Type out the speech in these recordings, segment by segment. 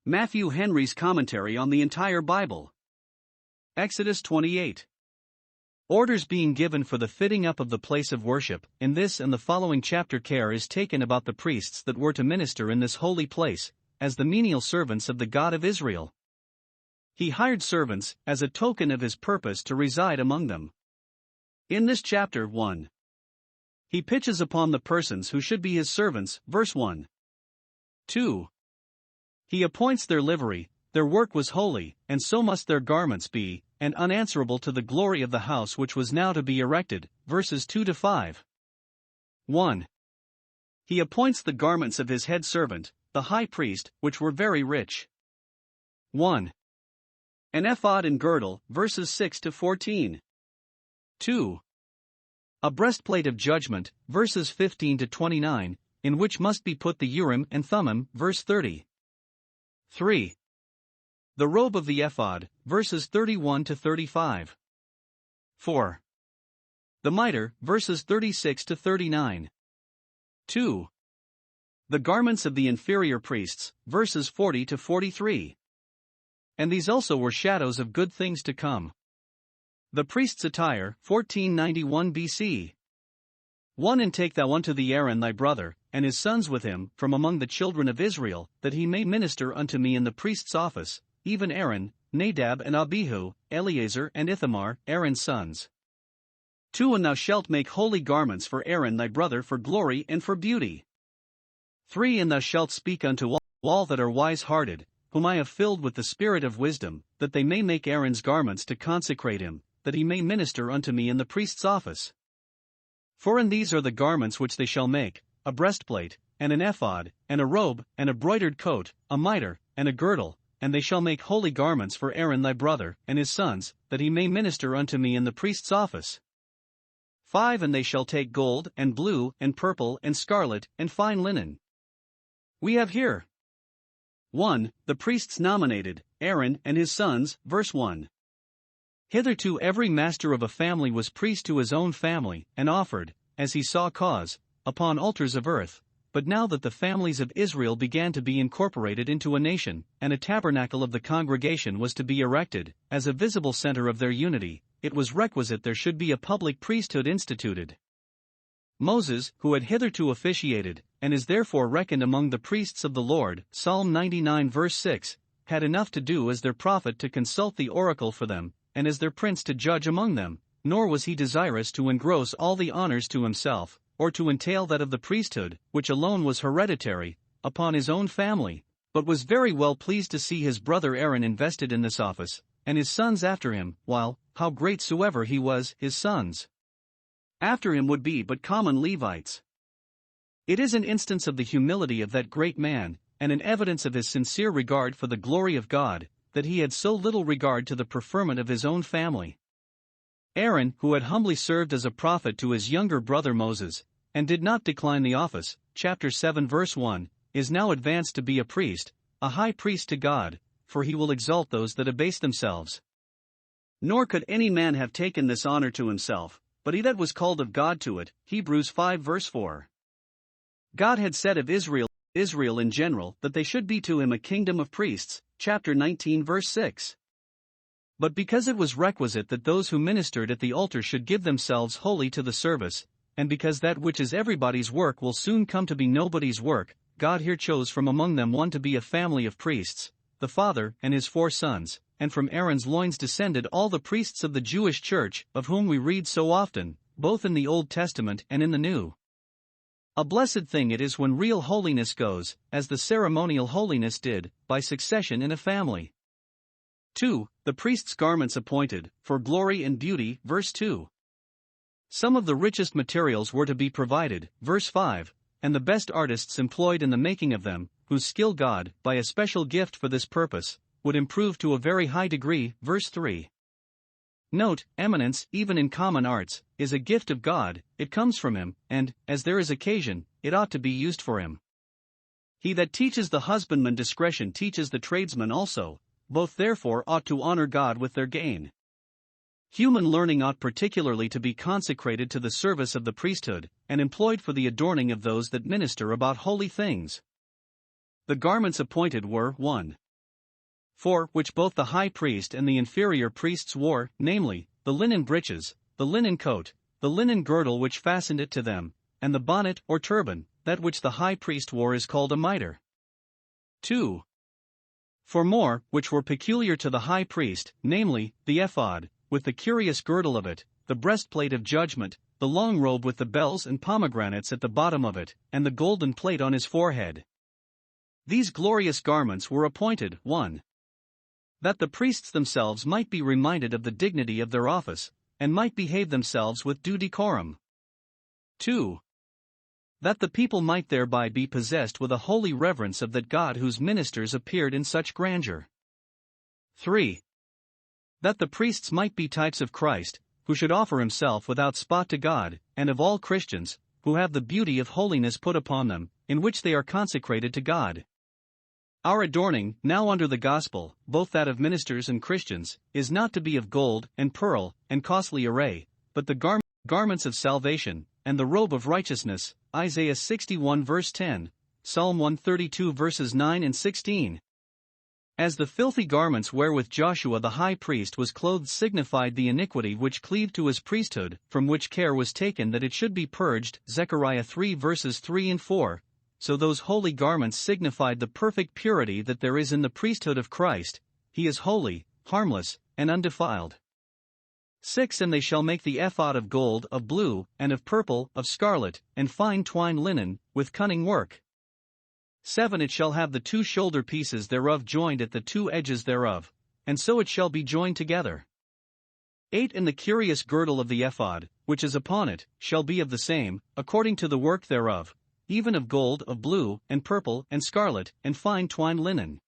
Matthew Henry's commentary on the entire Bible. Exodus 28. Orders being given for the fitting up of the place of worship. In this and the following chapter care is taken about the priests that were to minister in this holy place, as the menial servants of the God of Israel. He hired servants, as a token of his purpose to reside among them. In this chapter 1. He pitches upon the persons who should be his servants, verse 1. 2. He appoints their livery, their work was holy, and so must their garments be, and unanswerable to the glory of the house which was now to be erected, verses 2 to 5. 1. He appoints the garments of his head servant, the high priest, which were very rich. 1. An ephod and girdle, verses 6 to 14. 2. A breastplate of judgment, verses 15 to 29, in which must be put the Urim and Thummim, verse 30. 3. The robe of the ephod, verses 31 to 35. 4. The mitre, verses 36 to 39. 2. The garments of the inferior priests, verses 40 to 43. And these also were shadows of good things to come. The priest's attire, 1491 BC. 1. And take thou unto thee Aaron thy brother, and his sons with him, from among the children of Israel, that he may minister unto me in the priest's office, even Aaron, Nadab and Abihu, Eleazar and Ithamar, Aaron's sons. 2. And thou shalt make holy garments for Aaron thy brother for glory and for beauty. 3. And thou shalt speak unto all that are wise-hearted, whom I have filled with the spirit of wisdom, that they may make Aaron's garments to consecrate him, that he may minister unto me in the priest's office. For in these are the garments which they shall make, a breastplate, and an ephod, and a robe, and a broidered coat, a mitre, and a girdle, and they shall make holy garments for Aaron thy brother, and his sons, that he may minister unto me in the priest's office. 5. And they shall take gold, and blue, and purple, and scarlet, and fine linen. We have here 1. The priests nominated, Aaron and his sons, verse 1. Hitherto every master of a family was priest to his own family, and offered, as he saw cause, upon altars of earth, but now that the families of Israel began to be incorporated into a nation, and a tabernacle of the congregation was to be erected, as a visible center of their unity, it was requisite there should be a public priesthood instituted. Moses, who had hitherto officiated, and is therefore reckoned among the priests of the Lord, Psalm 99 verse 6, had enough to do as their prophet to consult the oracle for them, and as their prince to judge among them, nor was he desirous to engross all the honors to himself, or to entail that of the priesthood, which alone was hereditary, upon his own family, but was very well pleased to see his brother Aaron invested in this office, and his sons after him, while, how great soever he was, his sons after him would be but common Levites. It is an instance of the humility of that great man, and an evidence of his sincere regard for the glory of God, that he had so little regard to the preferment of his own family. Aaron, who had humbly served as a prophet to his younger brother Moses, and did not decline the office, chapter 7 verse 1, is now advanced to be a priest, a high priest to God, for he will exalt those that abase themselves. Nor could any man have taken this honor to himself, but he that was called of God to it, Hebrews 5 verse 4. God had said of Israel in general, that they should be to him a kingdom of priests, chapter 19 verse 6. But because it was requisite that those who ministered at the altar should give themselves wholly to the service, and because that which is everybody's work will soon come to be nobody's work, God here chose from among them one to be a family of priests, the father and his 4 sons, and from Aaron's loins descended all the priests of the Jewish church, of whom we read so often, both in the Old Testament and in the New. A blessed thing it is when real holiness goes, as the ceremonial holiness did, by succession in a family. 2. The priest's garments appointed, for glory and beauty, verse 2. Some of the richest materials were to be provided, verse 5, and the best artists employed in the making of them, whose skill God, by a special gift for this purpose, would improve to a very high degree, verse 3. Note, eminence, even in common arts, is a gift of God, it comes from him, and, as there is occasion, it ought to be used for him. He that teaches the husbandman discretion teaches the tradesman also, both therefore ought to honor God with their gain. Human learning ought particularly to be consecrated to the service of the priesthood, and employed for the adorning of those that minister about holy things. The garments appointed were 1. 4. Which both the high priest and the inferior priests wore, namely, the linen breeches, the linen coat, the linen girdle which fastened it to them, and the bonnet or turban. That which the high priest wore is called a mitre. 2. For more, which were peculiar to the high priest, namely, the ephod, with the curious girdle of it, the breastplate of judgment, the long robe with the bells and pomegranates at the bottom of it, and the golden plate on his forehead. These glorious garments were appointed, 1. That the priests themselves might be reminded of the dignity of their office, and might behave themselves with due decorum. 2. That the people might thereby be possessed with a holy reverence of that God whose ministers appeared in such grandeur. 3. That the priests might be types of Christ, who should offer himself without spot to God, and of all Christians, who have the beauty of holiness put upon them, in which they are consecrated to God. Our adorning, now under the gospel, both that of ministers and Christians, is not to be of gold, and pearl, and costly array, but the garments of salvation, and the robe of righteousness, Isaiah 61 verse 10, Psalm 132 verses 9 and 16. As the filthy garments wherewith Joshua the high priest was clothed signified the iniquity which cleaved to his priesthood, from which care was taken that it should be purged, Zechariah 3 verses 3 and 4, so those holy garments signified the perfect purity that there is in the priesthood of Christ. He is holy, harmless, and undefiled. 6. And they shall make the ephod of gold, of blue, and of purple, of scarlet, and fine twined linen, with cunning work. 7. It shall have the 2 shoulder pieces thereof joined at the 2 edges thereof, and so it shall be joined together. 8. And the curious girdle of the ephod, which is upon it, shall be of the same, according to the work thereof, even of gold, of blue, and purple, and scarlet, and fine twined linen.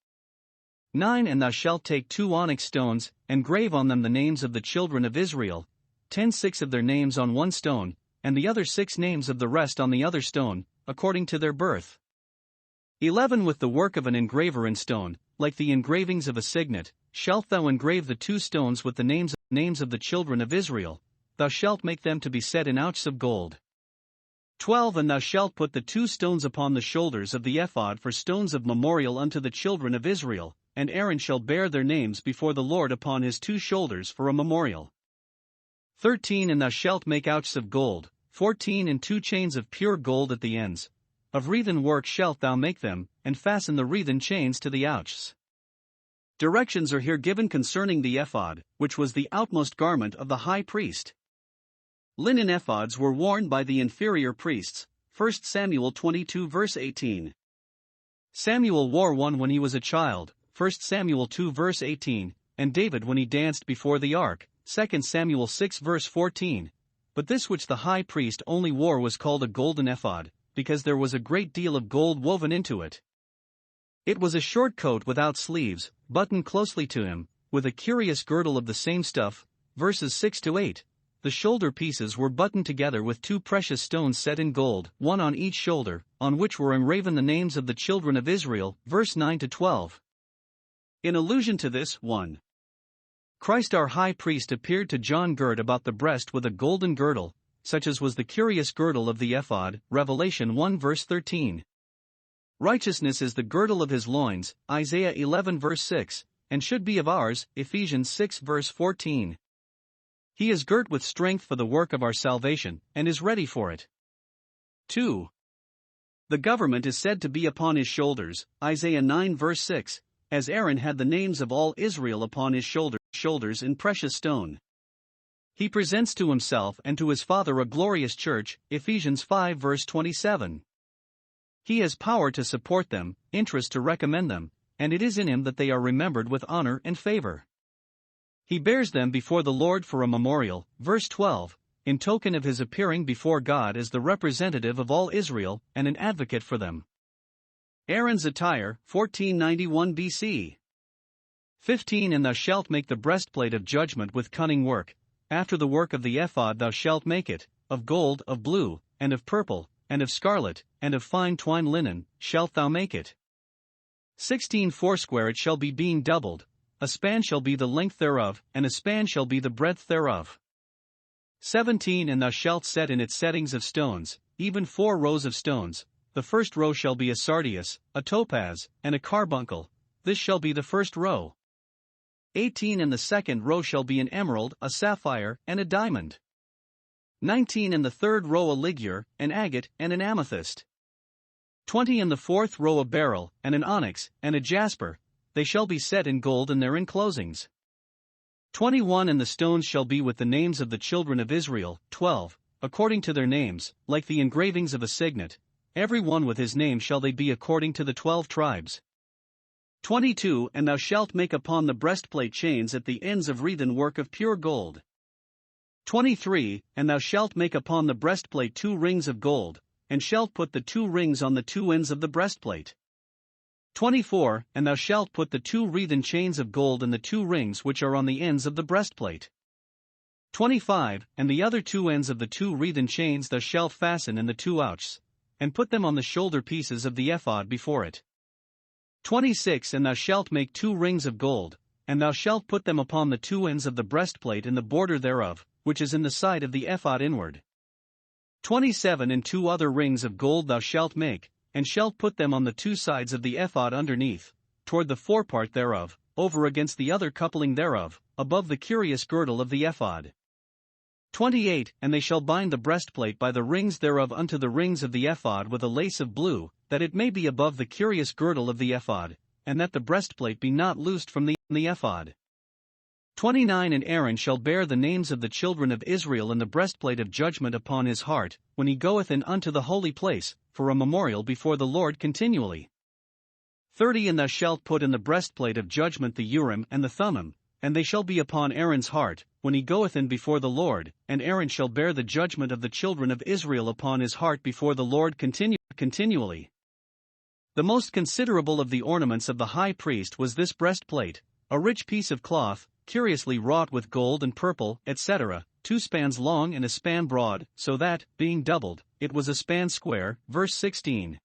9. And thou shalt take 2 onyx stones, and grave on them the names of the children of Israel, 6 of their names on one stone, and the other 6 names of the rest on the other stone, according to their birth. 11. With the work of an engraver in stone, like the engravings of a signet, shalt thou engrave the 2 stones with the names of the children of Israel, thou shalt make them to be set in ouches of gold. 12. And thou shalt put the 2 stones upon the shoulders of the ephod for stones of memorial unto the children of Israel, and Aaron shall bear their names before the Lord upon his 2 shoulders for a memorial. 13. And thou shalt make ouches of gold, 14. And 2 chains of pure gold at the ends. Of wreathen work shalt thou make them, and fasten the wreathen chains to the ouches. Directions are here given concerning the ephod, which was the outmost garment of the high priest. Linen ephods were worn by the inferior priests, 1 Samuel 22 verse 18. Samuel wore one when he was a child, 1 Samuel 2 verse 18, and David when he danced before the ark, 2 Samuel 6 verse 14. But this which the high priest only wore was called a golden ephod, because there was a great deal of gold woven into it. It was a short coat without sleeves, buttoned closely to him, with a curious girdle of the same stuff, verses 6 to 8. The shoulder pieces were buttoned together with 2 precious stones set in gold, one on each shoulder, on which were engraven the names of the children of Israel, verse 9 to 12. In allusion to this, 1. Christ our high priest appeared to John girt about the breast with a golden girdle, such as was the curious girdle of the ephod, Revelation 1 verse 13. Righteousness is the girdle of his loins, Isaiah 11 verse 6, and should be of ours, Ephesians 6 verse 14. He is girt with strength for the work of our salvation, and is ready for it. 2. The government is said to be upon his shoulders, Isaiah 9 verse 6, as Aaron had the names of all Israel upon his shoulders in precious stone. He presents to himself and to his Father a glorious church, Ephesians 5 verse 27. He has power to support them, interest to recommend them, and it is in him that they are remembered with honor and favor. He bears them before the Lord for a memorial, verse 12, in token of his appearing before God as the representative of all Israel, and an advocate for them. Aaron's attire, 1491 BC. 15. And thou shalt make the breastplate of judgment with cunning work, after the work of the ephod thou shalt make it, of gold, of blue, and of purple, and of scarlet, and of fine twined linen, shalt thou make it. 16. Foursquare it shall be being doubled, a span shall be the length thereof, and a span shall be the breadth thereof. 17. And thou shalt set in it settings of stones, even 4 rows of stones. The first row shall be a sardius, a topaz, and a carbuncle. This shall be the first row. 18 and the second row shall be an emerald, a sapphire, and a diamond. 19 and the third row a ligure, an agate, and an amethyst. 20 and the fourth row a beryl, and an onyx, and a jasper, they shall be set in gold in their enclosings. 21 and the stones shall be with the names of the children of Israel, 12, according to their names, like the engravings of a signet, every one with his name shall they be according to the 12 tribes. 22 And thou shalt make upon the breastplate chains at the ends of wreathen work of pure gold. 23 And thou shalt make upon the breastplate 2 rings of gold, and shalt put the 2 rings on the 2 ends of the breastplate. 24 And thou shalt put the 2 wreathen chains of gold in the 2 rings which are on the ends of the breastplate. 25 And the other 2 ends of the 2 wreathen chains thou shalt fasten in the 2 ouches, and put them on the shoulder pieces of the ephod before it. 26 And thou shalt make 2 rings of gold, and thou shalt put them upon the 2 ends of the breastplate in the border thereof, which is in the side of the ephod inward. 27 And 2 other rings of gold thou shalt make, and shalt put them on the 2 sides of the ephod underneath, toward the forepart thereof, over against the other coupling thereof, above the curious girdle of the ephod. 28 And they shall bind the breastplate by the rings thereof unto the rings of the ephod with a lace of blue, that it may be above the curious girdle of the ephod, and that the breastplate be not loosed from the ephod. 29 And Aaron shall bear the names of the children of Israel in the breastplate of judgment upon his heart, when he goeth in unto the holy place, for a memorial before the Lord continually. 30 And thou shalt put in the breastplate of judgment the Urim and the Thummim, and they shall be upon Aaron's heart, when he goeth in before the Lord, and Aaron shall bear the judgment of the children of Israel upon his heart before the Lord continually. The most considerable of the ornaments of the high priest was this breastplate, a rich piece of cloth, curiously wrought with gold and purple, etc., 2 spans long and a span broad, so that, being doubled, it was a span square. Verse 16.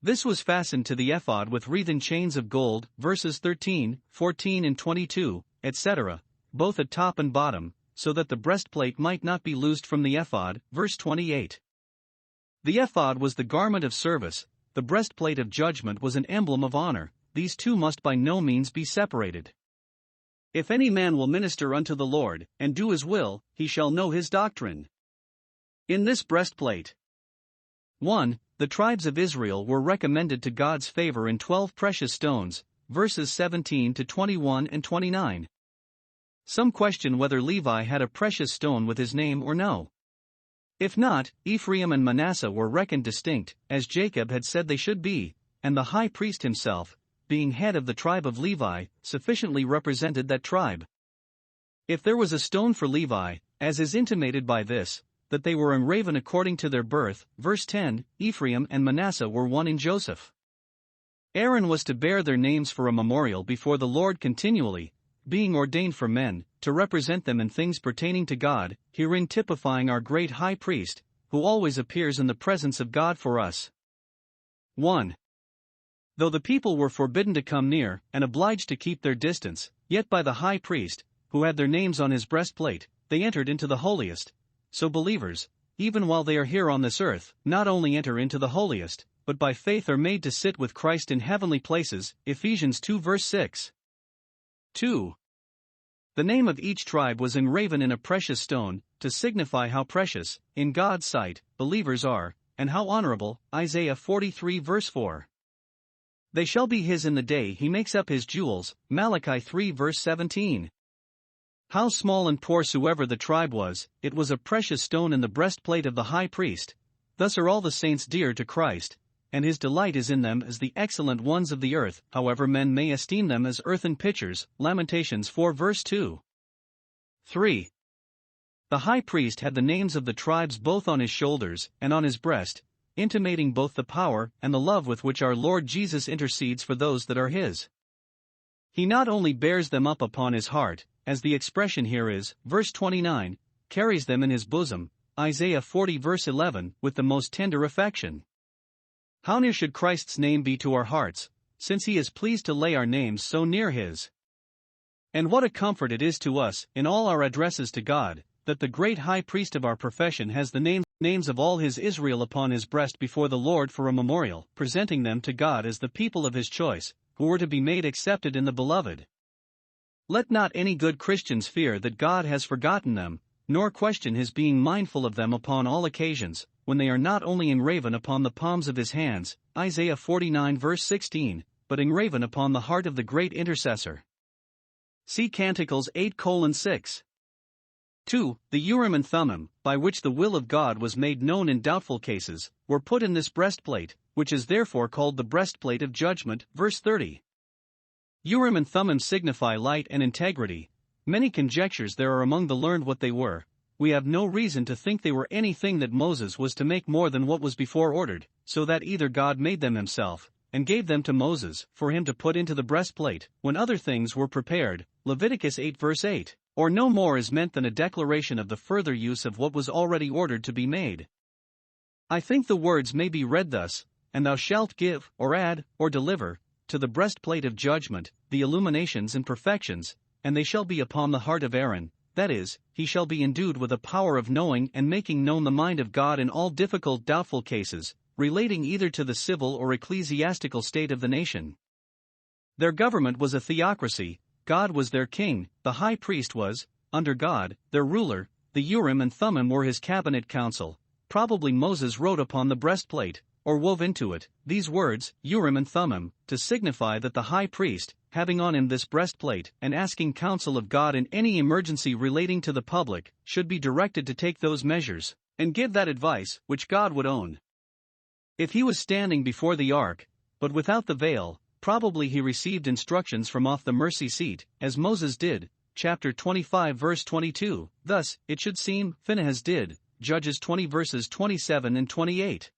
This was fastened to the ephod with wreathen chains of gold, verses 13, 14 and 22, etc., both at top and bottom, so that the breastplate might not be loosed from the ephod. Verse 28. The ephod was the garment of service, the breastplate of judgment was an emblem of honor, these 2 must by no means be separated. If any man will minister unto the Lord, and do his will, he shall know his doctrine. In this breastplate, 1. The tribes of Israel were recommended to God's favor in 12 precious stones, verses 17 to 21 and 29. Some question whether Levi had a precious stone with his name or no. If not, Ephraim and Manasseh were reckoned distinct, as Jacob had said they should be, and the high priest himself, being head of the tribe of Levi, sufficiently represented that tribe. If there was a stone for Levi, as is intimated by this, that they were engraven according to their birth, verse 10, Ephraim and Manasseh were one in Joseph. Aaron was to bear their names for a memorial before the Lord continually, being ordained for men, to represent them in things pertaining to God, herein typifying our great high priest, who always appears in the presence of God for us. 1. Though the people were forbidden to come near, and obliged to keep their distance, yet by the high priest, who had their names on his breastplate, they entered into the holiest. So believers, even while they are here on this earth, not only enter into the holiest, but by faith are made to sit with Christ in heavenly places, Ephesians 2 verse 6. 2. The name of each tribe was engraven in a precious stone, to signify how precious, in God's sight, believers are, and how honorable, Isaiah 43 verse 4. They shall be his in the day he makes up his jewels, Malachi 3 verse 17. How small and poor soever the tribe was, it was a precious stone in the breastplate of the high priest. Thus are all the saints dear to Christ, and his delight is in them as the excellent ones of the earth, however men may esteem them as earthen pitchers, Lamentations 4 verse 2. 3. The high priest had the names of the tribes both on his shoulders and on his breast, intimating both the power and the love with which our Lord Jesus intercedes for those that are his. He not only bears them up upon his heart, as the expression here is, verse 29, carries them in his bosom, Isaiah 40 verse 11, with the most tender affection. How near should Christ's name be to our hearts, since he is pleased to lay our names so near his? And what a comfort it is to us, in all our addresses to God, that the great high priest of our profession has the names of all his Israel upon his breast before the Lord for a memorial, presenting them to God as the people of his choice, who were to be made accepted in the beloved. Let not any good Christians fear that God has forgotten them, nor question his being mindful of them upon all occasions, when they are not only engraven upon the palms of his hands, Isaiah 49 verse 16, but engraven upon the heart of the great intercessor. See Canticles 8:6. 2. The Urim and Thummim, by which the will of God was made known in doubtful cases, were put in this breastplate, which is therefore called the breastplate of judgment, verse 30. Urim and Thummim signify light and integrity. Many conjectures there are among the learned what they were. We have no reason to think they were anything that Moses was to make more than what was before ordered, so that either God made them himself, and gave them to Moses, for him to put into the breastplate, when other things were prepared, Leviticus 8 verse 8, or no more is meant than a declaration of the further use of what was already ordered to be made. I think the words may be read thus, and thou shalt give, or add, or deliver, to the breastplate of judgment, the illuminations and perfections, and they shall be upon the heart of Aaron, that is, he shall be endued with a power of knowing and making known the mind of God in all difficult doubtful cases, relating either to the civil or ecclesiastical state of the nation. Their government was a theocracy, God was their king, the high priest was, under God, their ruler, the Urim and Thummim were his cabinet council. Probably Moses wrote upon the breastplate, or wove into it, these words, Urim and Thummim, to signify that the high priest, having on him this breastplate, and asking counsel of God in any emergency relating to the public, should be directed to take those measures, and give that advice, which God would own. If he was standing before the ark, but without the veil, probably he received instructions from off the mercy seat, as Moses did, chapter 25 verse 22, thus, it should seem, Phinehas did, Judges 20 verses 27 and 28.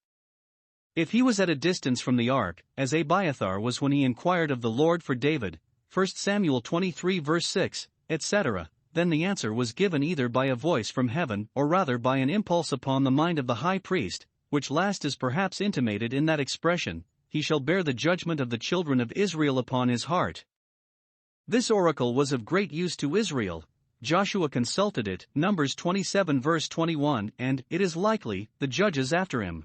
If he was at a distance from the ark, as Abiathar was when he inquired of the Lord for David, 1 Samuel 23 verse 6, etc., then the answer was given either by a voice from heaven or rather by an impulse upon the mind of the high priest, which last is perhaps intimated in that expression, he shall bear the judgment of the children of Israel upon his heart. This oracle was of great use to Israel. Joshua consulted it, Numbers 27 verse 21, and, it is likely, the judges after him.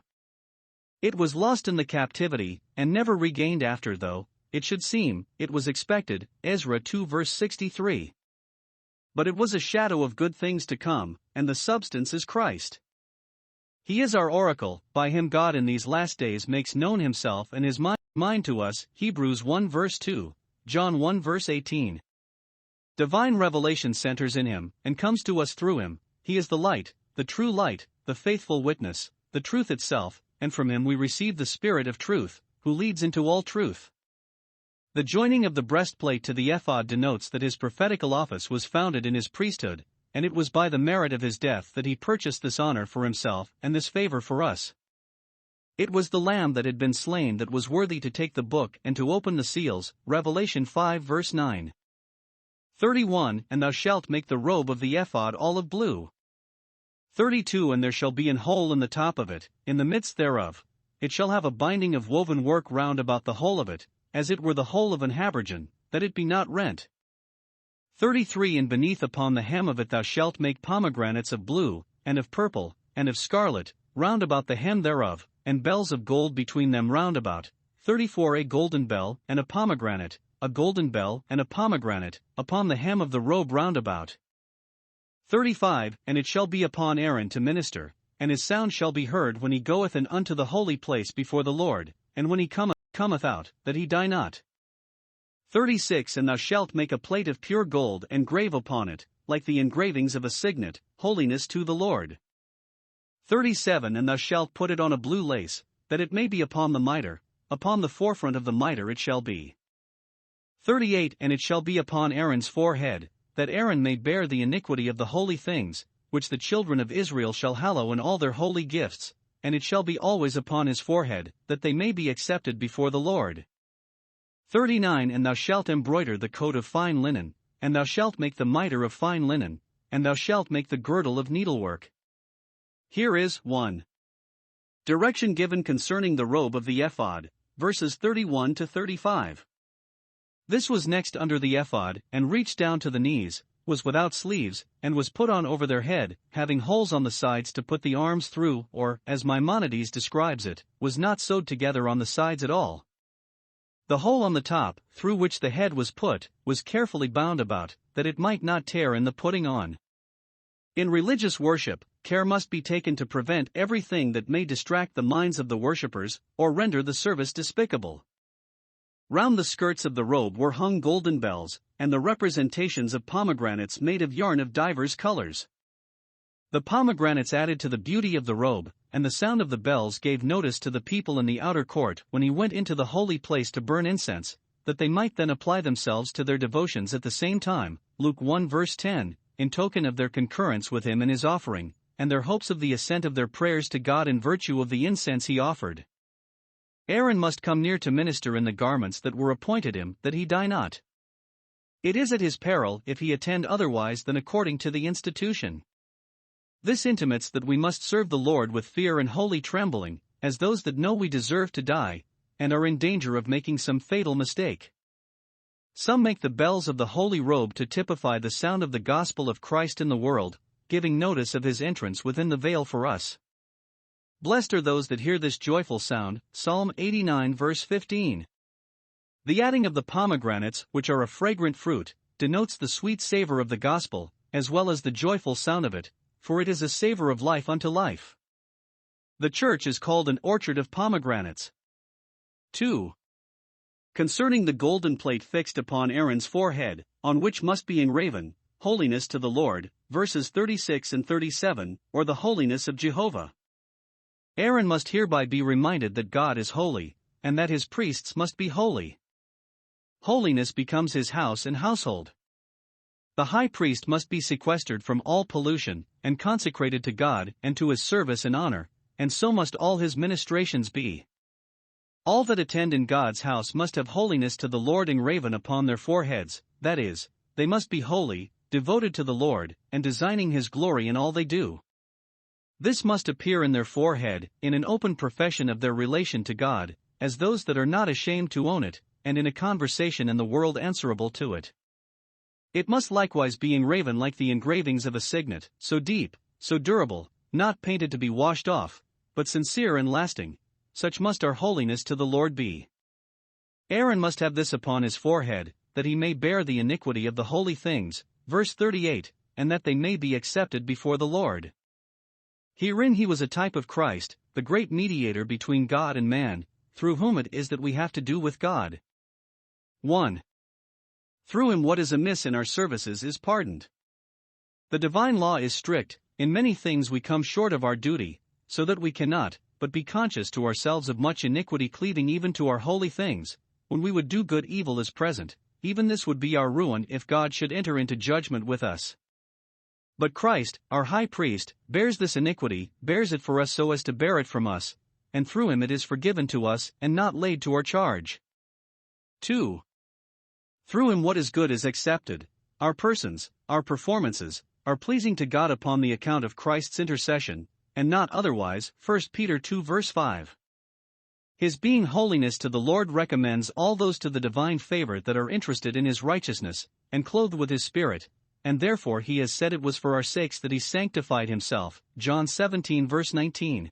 It was lost in the captivity, and never regained after though, it should seem, it was expected, Ezra 2 verse 63. But it was a shadow of good things to come, and the substance is Christ. He is our oracle, by him God in these last days makes known himself and his mind to us, Hebrews 1 verse 2, John 1 verse 18. Divine revelation centers in him, and comes to us through him. He is the light, the true light, the faithful witness, the truth itself, and from him we receive the Spirit of truth, who leads into all truth. The joining of the breastplate to the ephod denotes that his prophetical office was founded in his priesthood, and it was by the merit of his death that he purchased this honor for himself and this favor for us. It was the Lamb that had been slain that was worthy to take the book and to open the seals, Revelation 5 verse 9. 31 And thou shalt make the robe of the ephod olive blue. 32 And there shall be an hole in the top of it, in the midst thereof. It shall have a binding of woven work round about the whole of it, as it were the hole of an habergeon, that it be not rent. 33 And beneath upon the hem of it thou shalt make pomegranates of blue, and of purple, and of scarlet, round about the hem thereof, and bells of gold between them round about. 34 A golden bell, and a pomegranate, a golden bell, and a pomegranate, upon the hem of the robe round about. 35 And it shall be upon Aaron to minister, and his sound shall be heard when he goeth in unto the holy place before the Lord, and when he cometh out, that he die not. 36 And thou shalt make a plate of pure gold and grave upon it, like the engravings of a signet, holiness to the Lord. 37 And thou shalt put it on a blue lace, that it may be upon the mitre, upon the forefront of the mitre it shall be. 38 And it shall be upon Aaron's forehead, that Aaron may bear the iniquity of the holy things, which the children of Israel shall hallow in all their holy gifts, and it shall be always upon his forehead, that they may be accepted before the Lord. 39 And thou shalt embroider the coat of fine linen, and thou shalt make the mitre of fine linen, and thou shalt make the girdle of needlework. Here is 1. Direction given concerning the robe of the ephod, verses 31 to 35. This was next under the ephod, and reached down to the knees, was without sleeves, and was put on over their head, having holes on the sides to put the arms through, or, as Maimonides describes it, was not sewed together on the sides at all. The hole on the top, through which the head was put, was carefully bound about, that it might not tear in the putting on. In religious worship, care must be taken to prevent everything that may distract the minds of the worshippers, or render the service despicable. Round the skirts of the robe were hung golden bells, and the representations of pomegranates made of yarn of divers colors. The pomegranates added to the beauty of the robe, and the sound of the bells gave notice to the people in the outer court when he went into the holy place to burn incense, that they might then apply themselves to their devotions at the same time, Luke 1 verse 10, in token of their concurrence with him in his offering, and their hopes of the assent of their prayers to God in virtue of the incense he offered. Aaron must come near to minister in the garments that were appointed him, that he die not. It is at his peril if he attend otherwise than according to the institution. This intimates that we must serve the Lord with fear and holy trembling, as those that know we deserve to die, and are in danger of making some fatal mistake. Some make the bells of the holy robe to typify the sound of the gospel of Christ in the world, giving notice of his entrance within the veil for us. Blessed are those that hear this joyful sound, Psalm 89 verse 15. The adding of the pomegranates, which are a fragrant fruit, denotes the sweet savor of the gospel, as well as the joyful sound of it, for it is a savor of life unto life. The church is called an orchard of pomegranates. 2. Concerning the golden plate fixed upon Aaron's forehead, on which must be engraven, Holiness to the Lord, verses 36 and 37, or the holiness of Jehovah. Aaron must hereby be reminded that God is holy, and that his priests must be holy. Holiness becomes his house and household. The high priest must be sequestered from all pollution, and consecrated to God and to his service and honor, and so must all his ministrations be. All that attend in God's house must have holiness to the Lord engraven upon their foreheads, that is, they must be holy, devoted to the Lord, and designing his glory in all they do. This must appear in their forehead, in an open profession of their relation to God, as those that are not ashamed to own it, and in a conversation in the world answerable to it. It must likewise be engraven like the engravings of a signet, so deep, so durable, not painted to be washed off, but sincere and lasting. Such must our holiness to the Lord be. Aaron must have this upon his forehead, that he may bear the iniquity of the holy things, verse 38, and that they may be accepted before the Lord. Herein he was a type of Christ, the great mediator between God and man, through whom it is that we have to do with God. 1. Through him what is amiss in our services is pardoned. The divine law is strict, in many things we come short of our duty, so that we cannot but be conscious to ourselves of much iniquity cleaving even to our holy things. When we would do good, evil is present, even this would be our ruin if God should enter into judgment with us. But Christ, our high priest, bears this iniquity, bears it for us so as to bear it from us, and through him it is forgiven to us and not laid to our charge. 2. Through him what is good is accepted. Our persons, our performances, are pleasing to God upon the account of Christ's intercession, and not otherwise, 1 Peter 2 verse 5. His being holiness to the Lord recommends all those to the divine favor that are interested in his righteousness, and clothed with his Spirit, and therefore he has said it was for our sakes that he sanctified himself, John 17 verse 19.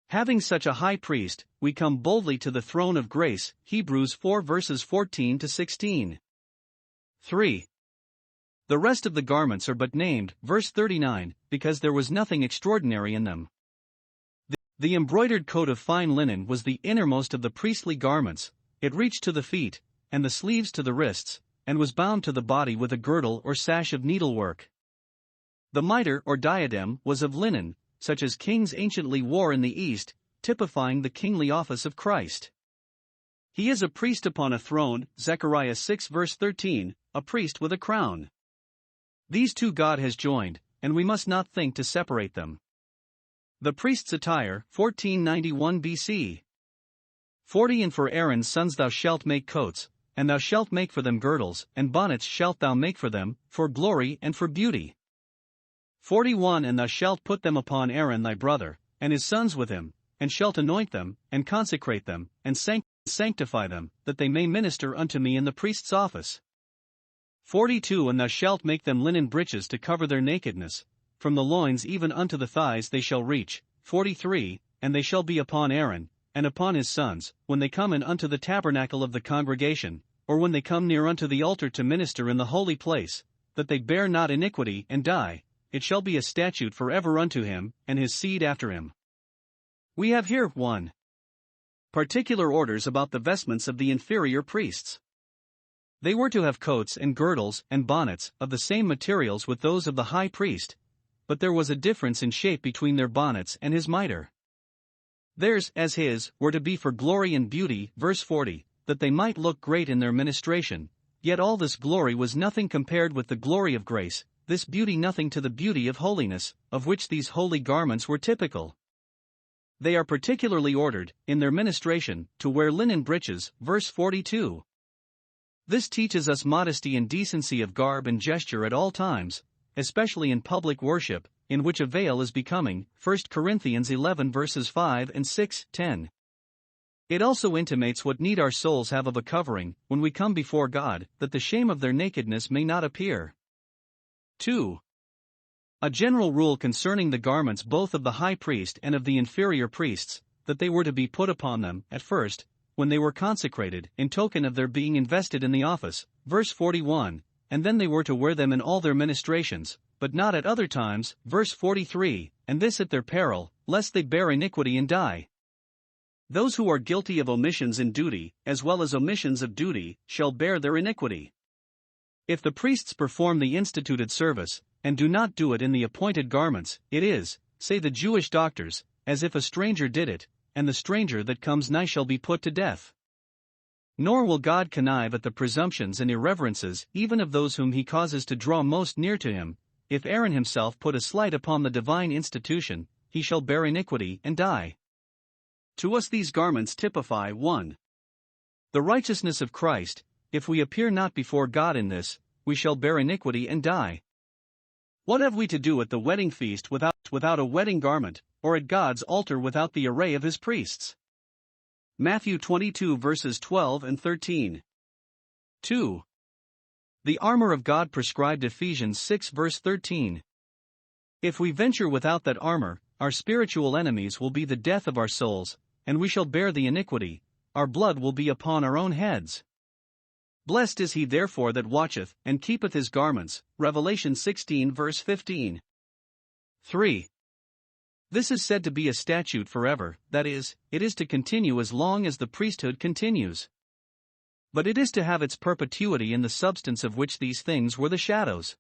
Having such a high priest, we come boldly to the throne of grace, Hebrews 4 verses 14 to 16. 3. The rest of the garments are but named, verse 39, because there was nothing extraordinary in them. The embroidered coat of fine linen was the innermost of the priestly garments. It reached to the feet, and the sleeves to the wrists, and was bound to the body with a girdle or sash of needlework. The mitre or diadem was of linen, such as kings anciently wore in the East, typifying the kingly office of Christ. He is a priest upon a throne, Zechariah 6 verse 13, a priest with a crown. These two God has joined, and we must not think to separate them. The priest's attire, 1491 BC. 40 And for Aaron's sons thou shalt make coats, and thou shalt make for them girdles, and bonnets shalt thou make for them, for glory and for beauty. 41 And thou shalt put them upon Aaron thy brother, and his sons with him, and shalt anoint them, and consecrate them, and sanctify them, that they may minister unto me in the priest's office. 42 And thou shalt make them linen breeches to cover their nakedness, from the loins even unto the thighs they shall reach. 43 And they shall be upon Aaron, and upon his sons, when they come in unto the tabernacle of the congregation, or when they come near unto the altar to minister in the holy place, that they bear not iniquity and die, it shall be a statute forever unto him, and his seed after him. We have here 1. Particular orders about the vestments of the inferior priests. They were to have coats and girdles and bonnets of the same materials with those of the high priest, but there was a difference in shape between their bonnets and his mitre. Theirs, as his, were to be for glory and beauty, verse 40, that they might look great in their ministration, yet all this glory was nothing compared with the glory of grace, this beauty nothing to the beauty of holiness, of which these holy garments were typical. They are particularly ordered, in their ministration, to wear linen breeches, verse 42. This teaches us modesty and decency of garb and gesture at all times, especially in public worship, in which a veil is becoming, 1 Corinthians 11 verses 5 and 6, 10. It also intimates what need our souls have of a covering, when we come before God, that the shame of their nakedness may not appear. 2. A general rule concerning the garments both of the high priest and of the inferior priests, that they were to be put upon them, at first, when they were consecrated, in token of their being invested in the office, verse 41, and then they were to wear them in all their ministrations, but not at other times, verse 43, and this at their peril, lest they bear iniquity and die. Those who are guilty of omissions in duty, as well as omissions of duty, shall bear their iniquity. If the priests perform the instituted service, and do not do it in the appointed garments, it is, say the Jewish doctors, as if a stranger did it, and the stranger that comes nigh shall be put to death. Nor will God connive at the presumptions and irreverences even of those whom he causes to draw most near to him. If Aaron himself put a slight upon the divine institution, he shall bear iniquity and die. To us these garments typify 1. The righteousness of Christ. If we appear not before God in this, we shall bear iniquity and die. What have we to do at the wedding feast without a wedding garment, or at God's altar without the array of his priests? Matthew 22 verses 12 and 13. 2. The armor of God prescribed, Ephesians 6 verse 13. If we venture without that armor, our spiritual enemies will be the death of our souls, and we shall bear the iniquity, our blood will be upon our own heads. Blessed is he therefore that watcheth, and keepeth his garments, Revelation 16 verse 15. 3. This is said to be a statute forever, that is, it is to continue as long as the priesthood continues. But it is to have its perpetuity in the substance of which these things were the shadows.